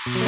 प्रभु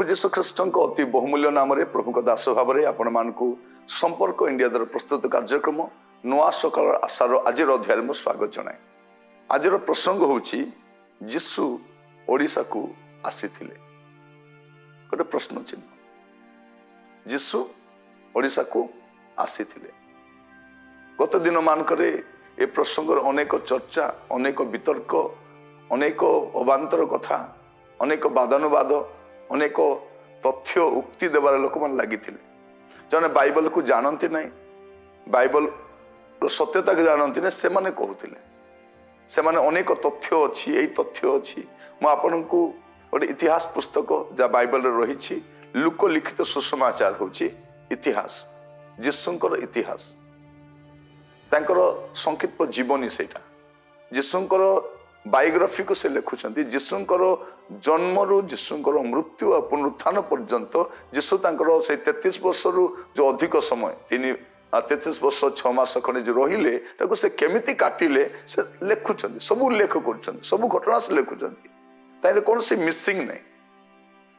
जीशु ख्रीष्ट अति बहुमूल्य नाम प्रभु दास भाव में आपण मानक संपर्क इंडिया द्वारा प्रस्तुत कार्यक्रम नुआ सकाल आशार आज अध्याय में स्वागत जनाए। आज प्रसंग होची जीशु ओडिशा को आसी गोटे प्रश्न चिन्ह। जीशु ओडिशा को आसी गत दिन मानक ए प्रसंग अनेक चर्चा अनेक वितर्क अनेक अबांतर कथा अनेक वादानुवाद अनेक तथ्य उक्ति देवार लोक मैंने लगी जने बाइबल को जानती ना बाइबल सत्यता को जानती ना से माने कहते से माने अनेक तथ्य अच्छी यही तथ्य अच्छी मुझे गोटे इतिहास पुस्तक जहाँ बाइबल रही लोकलिखित सुसमाचार होची इतिहास जीशुंकर इतिहास तांकर संक्षिप्त जीवनी सेटा जीशुंकर बायोग्राफी को से लिखुंट जीशुंकर जन्म रु जीशुंकर मृत्यु और पुनरुत्थान पर्यंत जीशु तांकर से 33 वर्ष रु जो अधिक समय 33 वर्ष 6 मास खंडे जो रहिले से केमिति काटिले से लिखुंट सब उल्लेख कर सब घटना से लिखुंट कौन सी मिसिंग नहीं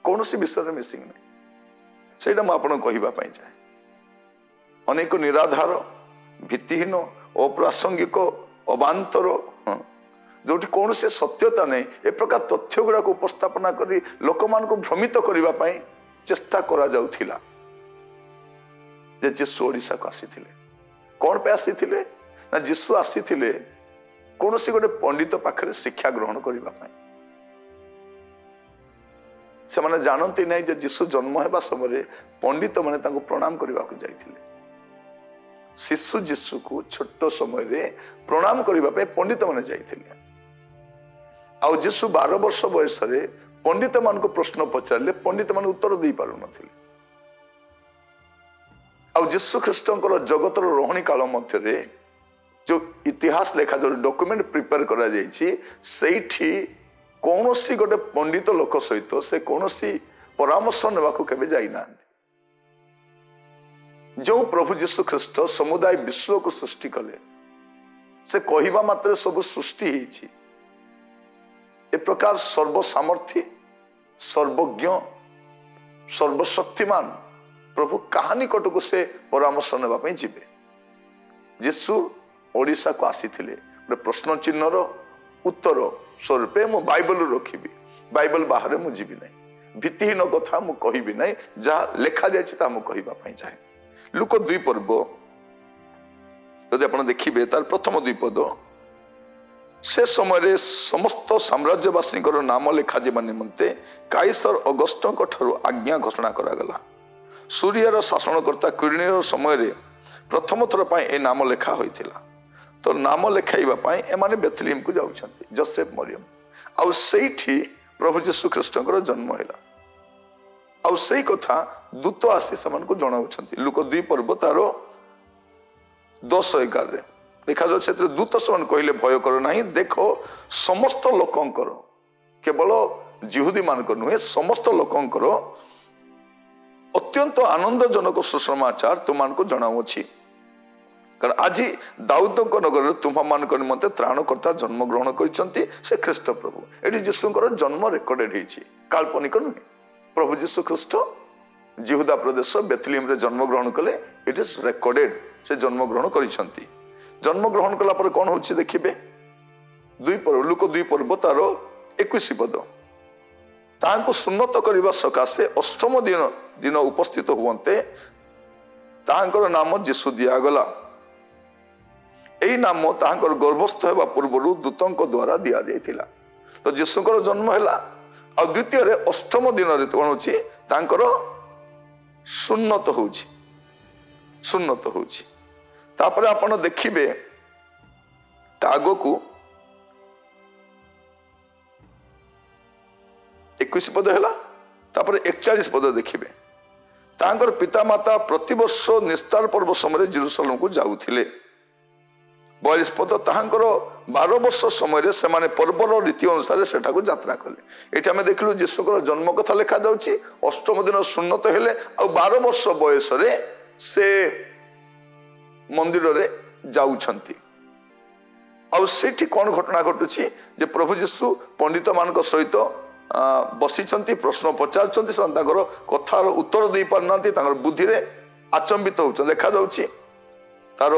कौन सी विषय मिसिंग नहीं से कहवाई चाहे अनेक निराधार भित्तिहीन अप्रासंगिक अबांतर जो कौन से सत्यता नहीं ए प्रकार तथ्य गुड़ा को उपस्थापना करी लोक मान को भ्रमित करने चेष्टा करा जाउथिला जे जीशु ओडिशा को आसी कौन पे आसी ना जीशु आसी कौन सी गोटे पंडित पाखरे शिक्षा ग्रहण करने से माने जानती नहीं जे जीशु जन्म हेबा समय पंडित माने तांको प्रणाम करने को जाइथिले शिशु जीशु को छोट समय प्रणाम करने पंडित माने जाइथिले आउ जीशु 12 वर्ष बयस पंडित मान को प्रश्न पचारे पंडित मान उत्तर दे पार आउ जीशु ख्रीष्टर जगतर रोहणी काल मध्य जो इतिहास लेखा जो डॉक्यूमेंट प्रिपेयर करा जायछि सेठी कौन सी गोटे पंडित लोक सहित से कौन सी परामर्श नेबा को केबे जाई ना जो प्रभु जीशु ख्रीष्ट समुदाय विश्व को सृष्टि कले से कहिबा मात्र सब सृष्टि होइछि ए प्रकार सर्वसामर्थ्य सर्वज्ञ सर्वशक्तिमान प्रभु कहानी कट को से परामर्श नेबा जीवे जीशु ओडिशा को आसी प्रश्न चिन्हर उत्तर स्वरूपे मु बाइबल रखी बाइबल बाहर मु जीवी नहीं भित्तिहीन कथा मु कहबी नहीं जहाँ लेखा जाए मु कहवाई चाहे लुक 2 पर्व यदि आप देखिए तार प्रथम 2 पद से समय समस्त साम्राज्यवासी नाम लेखा जा निमंते काइसर अगस्ट आज्ञा घोषणा करागला सूर्यर शासनकर्ता क्विरिनियर समय प्रथम थर ए नाम लेखा होइथिला तो नाम लेखाइबा एमाने बेथलेहेम को जाउछंती जोसेफ मरियम आउ सेठी प्रभु जीशु ख्रीष्टर जन्म है आउ से कथा दूत आसी समान को जनाउछंती लुक 2 पर्व तार 10:11 लिखा जाए दूत समान कहले भय कर नहीं देखो समस्त लोकंकर केवल जिहुदी मानक नुहे समस्त लोकंकर अत्यंत आनंदजनक सुसमाचार तुम को जनाऊँगी कारण आज दाऊद नगर तुम्हा मान निमंते त्राणकर्ता जन्म ग्रहण करते से ख्रीष्ट प्रभु ये जीशुकर जन्म रेकर्डेड होती काल्पनिक नुहे प्रभु जीशु ख्रीष्ट जिहुदा प्रदेश बेथलेहेम जन्म ग्रहण कले इट इज रेकर्डेड से जन्म ग्रहण करते जन्म ग्रहण कला कौन हो देखिए 2 पर्व लुक 2 पर्व तार 21 पद ताको सुन्नत करने सकाशे अष्टम दिन उपस्थित हुए तांकर नाम जीशु दिगला यही नाम ताहांकर गर्भस्थ होगा पूर्वर दूतों द्वारा दि जाइथिला। तो जीशुकर जन्म है आ द्वितीय अष्टम दिन कौन होची तांकर सुन्नत होची सुन्नत होची। तापर आपण देखिबे आगो को 21 पद है तापर 41 पद देखिबे तांकर पितामाता प्रतिवर्ष निस्तार पर्व समय जेरुसलेम को जाउथिले। 42 पद ताहांकर 12 वर्ष समय से माने पर्वर रीति अनुसार सेठा को यात्रा कले। ये आम देखलु जीशुकर जन्म कथा लिखा जाउची अष्टम दिन सुन्नत हेले आ 12 वर्ष बयस से मंदिर रे जाउछंती। आ सेठी कौन घटना घटुची जे प्रभु जीशु पंडित मान सहित बसीचंती प्रश्न पचारुचंती से कथार उत्तर दे पारना बुद्धि रे आचंबित हो देखा जाउची तार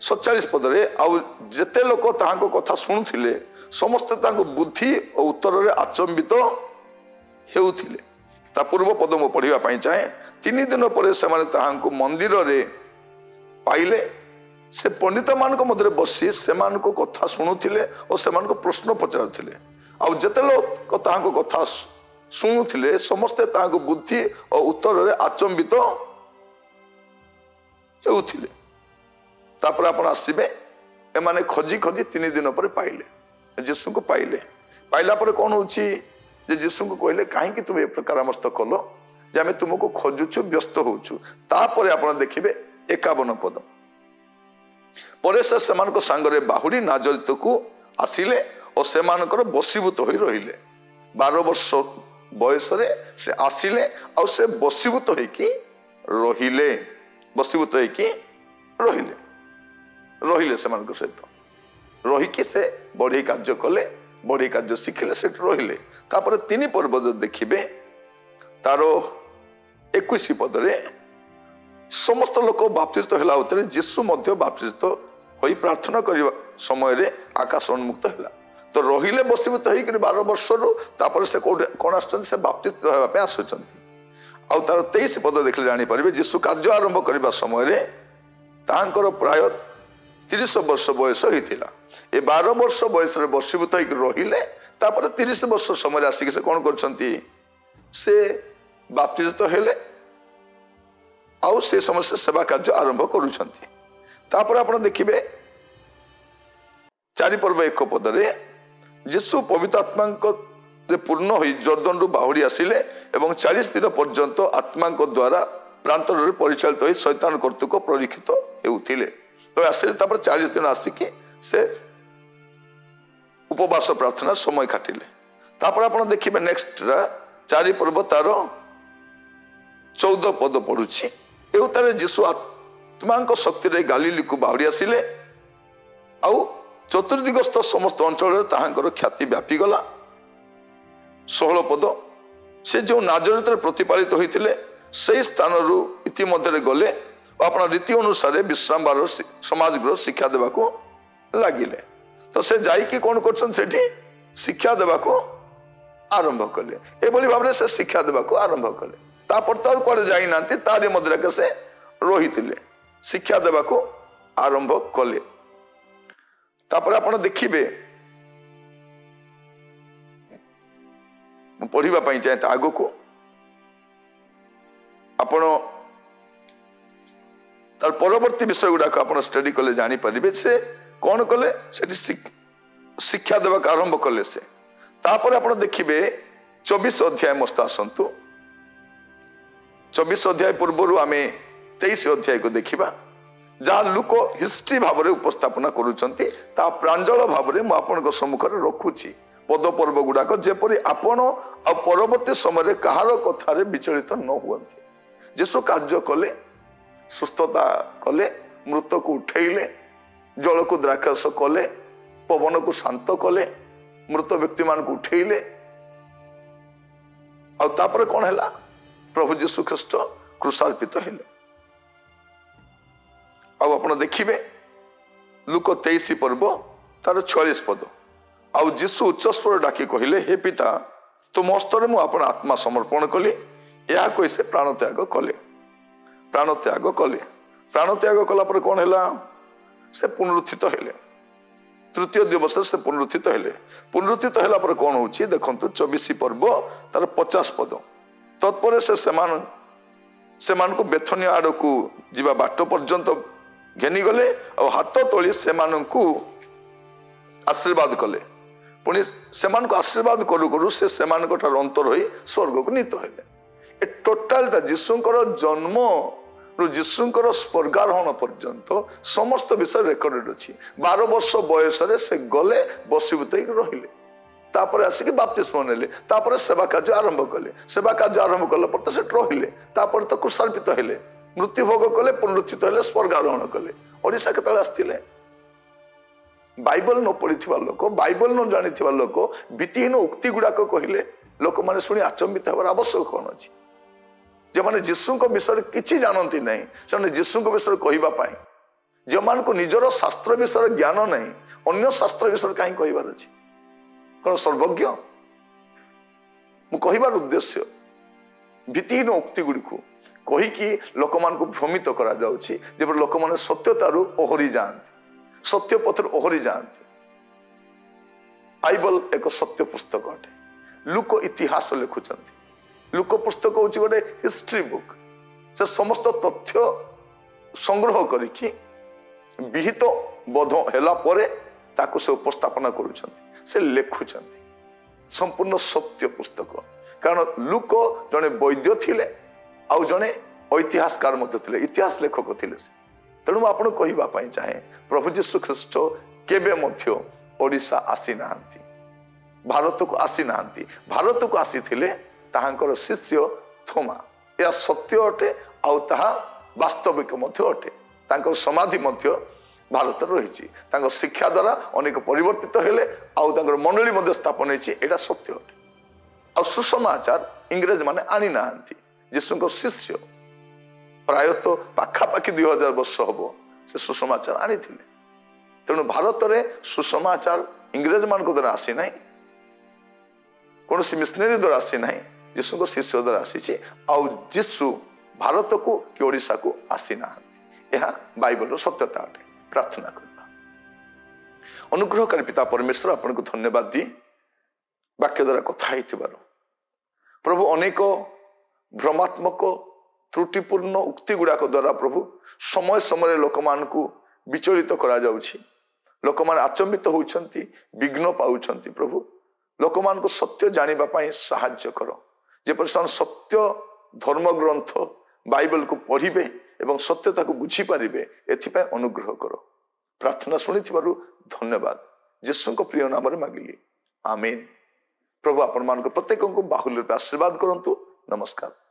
47 पदरे आउ जेते लोक ताहांको कथा शुणुथिले समस्त तांको बुद्धि और उत्तर रे आचंबित हेउथिले। ता पूर्व पद मो पढ़िबा पई चाहे 3 दिन पर से माने ताहांको मंदिर रे पाइले से पंडित मान मध्य बसी से कथा शुणुथिले और से प्रश्न पचारुथिले। आउ जेते लोक ताहांको कथा शुणुथिले समस्ते ताहांको बुद्धि और उत्तर रे आचंबित हेउथिले। तापर आपण आसीबे एमाने खोजी खोजी 3 दिन पर पाइले जीशु को पाइले। पाइला पर कौन होची जे जीशु को कहले काहे कि तुम ए प्रकार मस्त कलो जे आमे तुमको खोजुछु व्यस्त होछु। तापर आपण देखिबे 51 पद परे से सेमानको संगरे बाहुडी नाजरित को आसिले और सेमानकर बसीभूत होई रहिले। 12 वर्ष बयस रे से आसिले और से बसीभूत होई कि रहिले बसीभूत होई कि रहिले रहिले सेमानक सहित रहीकि से बढ़ी कार्य कले बढ़ी कार्य शिखिले से रहिले। तापर 3 पर्व देखिबे तार 21 पदरे समस्त लोक बाप्तिस्त होला उतरे जीशु मध्य बाप्तिस्त होई प्रार्थना करिवा समय रे आकाश उन्मुक्त होला। तो रहिले बसीभूत होई कि 12 वर्ष रु तापर से कोन आछन से बाप्तिस्त होबा पे आछछंती। आ तार 23 पद देखले जानि परिबे जीशु कार्य आरंभ करिवा समय रे तांकर प्राय 30 वर्ष बयस होइतिला। ए 12 वर्ष बयस रे बसीभूत होई कि रहिले तापर 30 वर्ष समय आसिक से कोन करछंती से बाप्तिस्त हेले आउ से समय से सेवा कार्य आरंभ करुछंती। तापर आपण देखिबे 4 पर्व 1 पदरे जीशु पवित्र आत्मा रे पूर्ण होई जर्दन रु बाहुडी आसिले एवं 40 दिन पर्यंत आत्मा द्वारा प्रांतर रे परिचालित होई शैतान कर्तृक परीक्षित हेउथिले। तो आसिले तापर 40 दिन आसिकी से उपवास प्रार्थना समय काटिले। तापर आपण देखिबे नेक्स्ट 4 पर्व तार 14 पद पढुछि एउतारे जीशु आत्मा शक्ति रे गालीली को बाहुडी आसिले आउ चतुर्दिगस्थ समस्त अंचल ताहांकर ख्याति व्यापी गला। 16 पद से जो नाजरेत प्रतिपालित होइतिले से स्थान रु इतिमध्य गले अपना रीति अनुसार विश्राम बार समाज गृह शिक्षा देवा को लगिले। तो से जाइकी कौन करछन सेठी शिक्षा देवा को आरंभ कले। ए बोली भाबरे से शिक्षा देवा को आरंभ कले। तापर तर कोडे जाई नांती तारे मध्य के से रहितिले शिक्षा देवा को आरंभ कले। तापर आपण देखिबे पढ़िबा पई चाहे आगो को आपण तार परवर्ती विषय गुड़ाक आप स्टडी कले जानी पारिबे से कौन कले सेठी शिक्षा देवा आरंभ कले से। तापर आप देखिबे 24 अध्याय मस्त आसंतु 24 अध्याय पूर्व आम 23 अध्याय को देखिबा जहाँ लोक हिस्ट्री भाव में उपस्थापना करुचंती ता प्रांजल भाव में मुझे सम्मुख में रखुची पद पर्व गुड़ाक जेपरी आपण आ परवर्ती समय कहार कथार विचलित न हुअंती। जीशु कार्य कले सुस्थता कले मृत को उठेले जल को द्राक्षस कले पवन को शांत कले मृत व्यक्ति मान को उठेले आपर कौन है प्रभु जीशु ख्रीस्ट क्रूसार्पित हेले। आप देखिए लुक 23 पर्व तार 46 पद आउ जीशु उच्च स्वर डाकी कहले हे पिता तुम हस्तर मु आपण आत्मा समर्पण कली या कही से प्राण त्याग कले प्राण त्याग कलापर कौन है से पुनरुत्थित हेले तृतीय दिवस से पुनरुत्थित हेले पुनरुत्थित होला पर कौन होची देखंतु 24 पर्व तार 50 पद तत्पर से को बेथनिया आड़ को जीवा बाट पर्यंत घेनी गले और हाथ तोली से आशीर्वाद कले पुणी से आशीर्वाद करू करू से अंतर हो स्वर्ग को नीत हेले ए टोटालटा जीशुंकर जन्म जीशुंकर स्वर्गारोहण पर्यंत समस्त विषय रेकर्डेड अच्छी 12 वर्ष बयस से गले बसीभूत रहिले तापर आसिक बाप्तिस्म नेले तापर सेवा कार्य आरंभ कले सेवा कार्य आरंभ कला पर तो से रहिले तापर तो कुशार्पित हेले मृत्यु भोग कले पुनरुत्थित हेले स्वर्गारोहण कले ओडिशा केतले आस्तिले बाइबल न पढ़िथिबा लोक बाइबल न जानिथिबा लोक बीतिहीन उक्ति गुड़ाक कहले लोक माने सुनी आचंबित हबार आवश्यक कौन अछि जो मैंने जीशु विषय किसी जानती नहीं से जीशु विषय कहवाई जो मान को निजर शास्त्र विषय ज्ञान नहीं अन्य शास्त्र विषय कहीं कहबार अच्छी कौन सर्वज्ञ मुझार उद्देश्य भीतिहीन उक्ति गुड़ी कहीकि लोक मान भ्रमित करा लोक मैंने सत्यतार ओहरी जाती सत्य पथर ओहरी जाती बाइबल एक सत्य पुस्तक अटे लोक इतिहास लिखुंट लोक पुस्तक हूँ गोटे हिस्ट्री बुक से समस्त तथ्य संग्रह करके विहित बोध होला परे ताकू से उपस्थापना करुछंती से लेखुछंती संपूर्ण सत्य पुस्तक कारण लोक जड़े वैद्य थिले आउ जड़े ऐतिहासकार मध्य थिले इतिहास लेखक थिले से तेणु आपण कहबा पई चाहे प्रभु जीशु ख्रीष्ट केबे मध्य ओडिशा आसी नाहंती भारत को आसी नाहंती भारत को आसी थिले ताहांकर शिष्य थोमा यह सत्य अटे आउ ताहा वास्तविक मध्य अटे तांकर समाधि मध्य भारत रही शिक्षा द्वारा अनेक परिवर्तित हेले आउ तांकर मंडली मध्य स्थापन होइछि एटा सत्य अटे आ सुसमाचार इंग्रेज माने आनी नाहंती जीशुंकर शिष्य प्रायतः पाखापाखि 2000 वर्ष हबो से सुसमाचार आनी थिले तेणु भारत रे सुसमाचार इंग्रेज मान को द्वारा आसी नाही कौन सी मिशनरी द्वारा आसी नाही जीशु को शिष्य द्वारा आसी आउ जीशु भारत को कि ओडिशा को आसी ना यह बाइबल सत्यता अटे प्रार्थना करना अनुग्रहकारी पिता परमेश्वर आपन को धन्यवाद दी वाक्य द्वारा कथा प्रभु अनेक भ्रमात्मक त्रुटिपूर्ण उक्ति गुड़ाक द्वारा प्रभु समय समय लोक मान को विचलित करा जाउछि लोक मान आचंबित होउछंती विघ्न पाउछंती प्रभु लोक मान को सत्य जानिबा पई सहाय्य करो जेपर सत्य धर्म ग्रंथ बाइबल को पढ़िबे एवं सत्यता को बुझी पारिबे एथिपाई अनुग्रह करो प्रार्थना शुणिथिबारु धन्यवाद यीशु को प्रिय नाम रे मागिली आमीन प्रभु आपण मान को प्रत्येक को बाहुल्य आशीर्वाद करंतु नमस्कार।